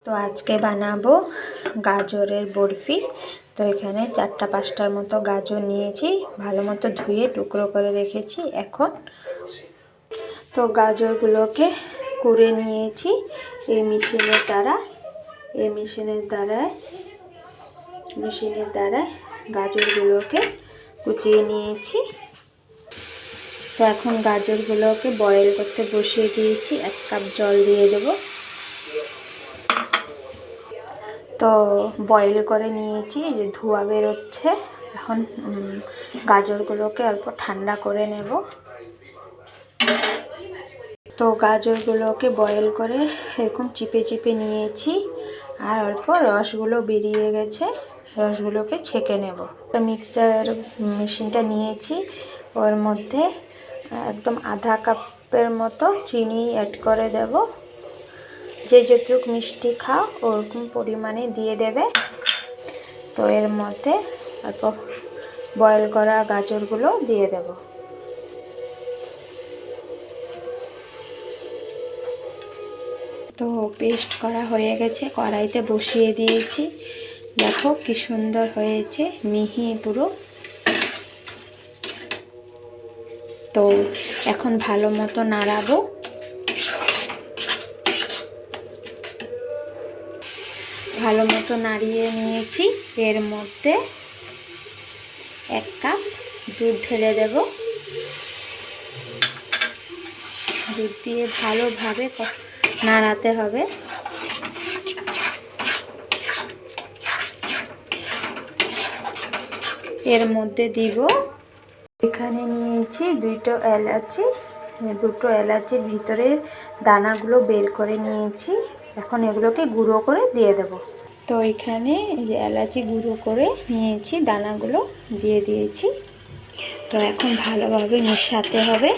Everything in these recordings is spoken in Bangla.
তো আজকে বানাবো গাজরের বরফি। তো এখানে 4-5টার মতো গাজর নিয়েছি, ভালো মতো ধুয়ে টুকরো করে রেখেছি। এখন তো গাজরগুলোকে কুড়ে নিয়েছি এই মেশিনের দ্বারা গাজরগুলোকে কুচিয়ে নিয়েছি। তো এখন গাজরগুলোকে বয়েল করতে বসিয়ে দিয়েছি। 1 কাপ জল দিয়ে দেবো। তো বয়েল করে নিয়েছি, যে ধোঁয়া বেরোচ্ছে। এখন গাজরগুলোকে অল্প ঠান্ডা করে নেব। তো গাজরগুলোকে বয়েল করে এরকম চিপে চিপে নিয়েছি, আর অল্প রসগুলো বেরিয়ে গেছে, রসগুলোকে ছেঁকে নেব। তো মিক্সচার মেশিনটা নিয়েছি, ওর মধ্যে একদম আধা কাপের মতো চিনি অ্যাড করে দেব। যে যতটুকু মিষ্টি খাও ওরকম পরিমাণে দিয়ে দেবে। তো এর মধ্যে অল্প বয়েল করা গাজরগুলো দিয়ে দেব। তো পেস্ট করা হয়ে গেছে, কড়াইতে বসিয়ে দিয়েছি। দেখো কি সুন্দর হয়েছে, মিহি পুরো। তো এখন ভালো মতো নাড়াবো। ভালো মতো নাড়িয়ে নিয়েছি। এর মধ্যে 1 কাপ দুধ ঢেলে দেব। দুধ দিয়ে ভালোভাবে নাড়াতে হবে। এর মধ্যে দিব, এখানে নিয়েছি 2টো এলাচি। 2টো এলাচির ভিতরে দানাগুলো বের করে নিয়েছি। এখন এগুলোকে গুঁড়ো করে দিয়ে দেব। তো এখানে এলাচি গুঁড়ো করে নিয়েছি, দানাগুলো দিয়ে দিয়েছি। তো এখন ভালোভাবে মেশাতে হবে।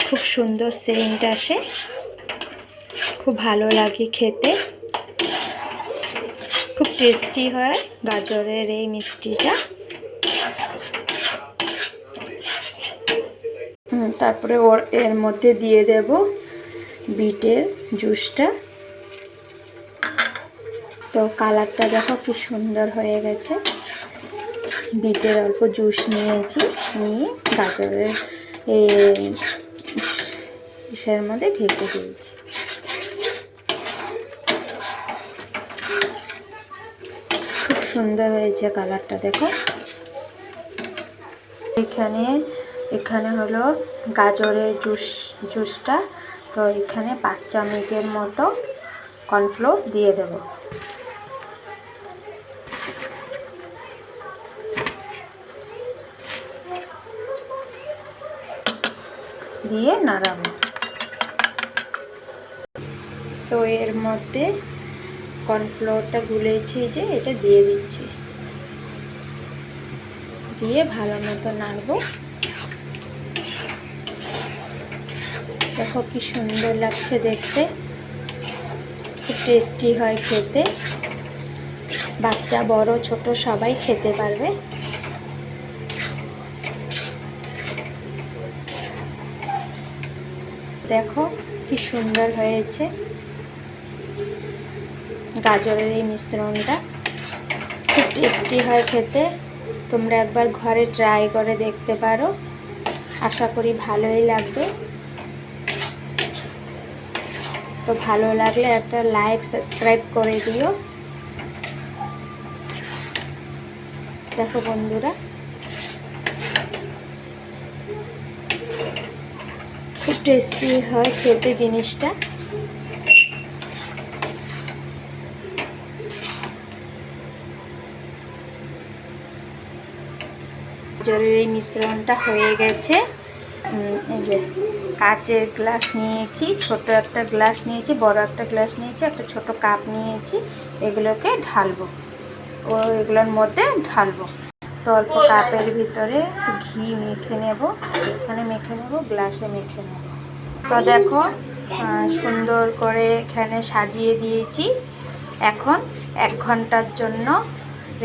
খুব সুন্দর সেন্ট আসে, খুব ভালো লাগে খেতে, খুব টেস্টি হয় গাজরের এই মিষ্টিটা। তারপরে এর মধ্যে দিয়ে দেব বিটের জুসটা। তো কালারটা দেখো কি সুন্দর হয়ে গেছে। বিটের অল্প জুস নিয়েছি, নিয়ে গাজরের ইসের মধ্যে ঢেকে দিয়েছি। খুব সুন্দর হয়েছে কালারটা, দেখো। এখানে হলো গাজরের জুসটা। তো এখানে 5 চামচের মতো কর্নফ্লোর দিয়ে দেব। দিয়ে নাড়াবো। তো এর মধ্যে কর্নফ্লোরটা গুলেছি, যে এটা দিয়ে দিচ্ছি। দিয়ে ভালো মতো নাড়বো। দেখো কি সুন্দর লাগছে দেখতে, খুব টেস্টি হয় খেতে। বাচ্চা বড় ছোট সবাই খেতে পারবে। দেখো কি সুন্দর হয়েছে গাজরের এই মিশ্রণটা, খুব টেস্টি হয় খেতে। তোমরা একবার ঘরে ট্রাই করে দেখতে পারো, আশা করি ভালোই লাগবে। তো ভালো লাগলে একটা লাইক সাবস্ক্রাইব করে দিও। দেখো বন্ধুরা, খুব টেস্টি হয় খেতে জিনিসটা। গাজরের এই মিশ্রণটা হয়ে গেছে। কাচের গ্লাস নিয়েছি, ছোট একটা গ্লাস নিয়েছি, বড় একটা গ্লাস নিয়েছি, একটা ছোট কাপ নিয়েছি। এগুলোকে ঢালবো, এগুলোর মধ্যে ঢালবো। তো অল্প কাপের ভিতরে ঘি মেখে নেব, এখানে মেখে নেব, গ্লাসে মেখে নেব। তো দেখো সুন্দর করে এখানে সাজিয়ে দিয়েছি। এখন 1 ঘন্টার জন্য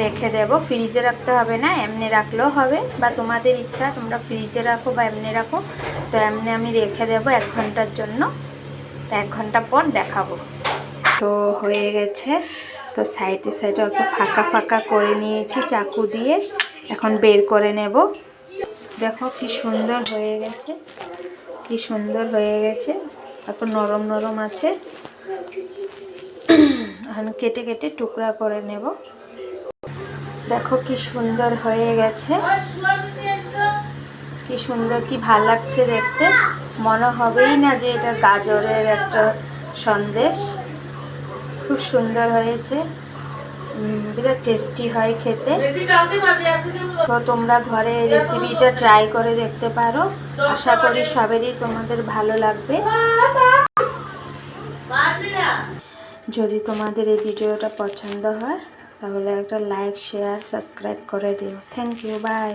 রেখে দেব। ফ্রিজে রাখতে হবে না, এমনি রাখলেও হবে, বা তোমাদের ইচ্ছা, তোমরা ফ্রিজে রাখো বা এমনি রাখো। তো এমনি আমি রেখে দেব 1 ঘন্টার জন্য। তো 1 ঘন্টা পর দেখাবো। তো হয়ে গেছে। তো সাইডে সাইডে অল্প ফাঁকা ফাঁকা করে নিয়েছি চাকু দিয়ে, এখন বের করে নেব। দেখো কি সুন্দর হয়ে গেছে, কি সুন্দর হয়ে গেছে, তারপর নরম নরম আছে। এখন কেটে কেটে টুকরা করে নেব। দেখো কি সুন্দর হয়ে গেছে, কি সুন্দর, কি ভালো লাগছে দেখতে। মনে হবেই না যে এটা গাজরের একটা সন্দেশ। খুব সুন্দর হয়েছে, বিরাট টেস্টি হয় খেতে। তো তোমরা ঘরে রেসিপিটা ট্রাই করে দেখতে পারো, আশা করি সবেরই তোমাদের ভালো লাগবে। যদি তোমাদের এই ভিডিওটা পছন্দ হয় তাহলে একটা লাইক, শেয়ার, সাবস্ক্রাইব করে দিও। Thank you, by.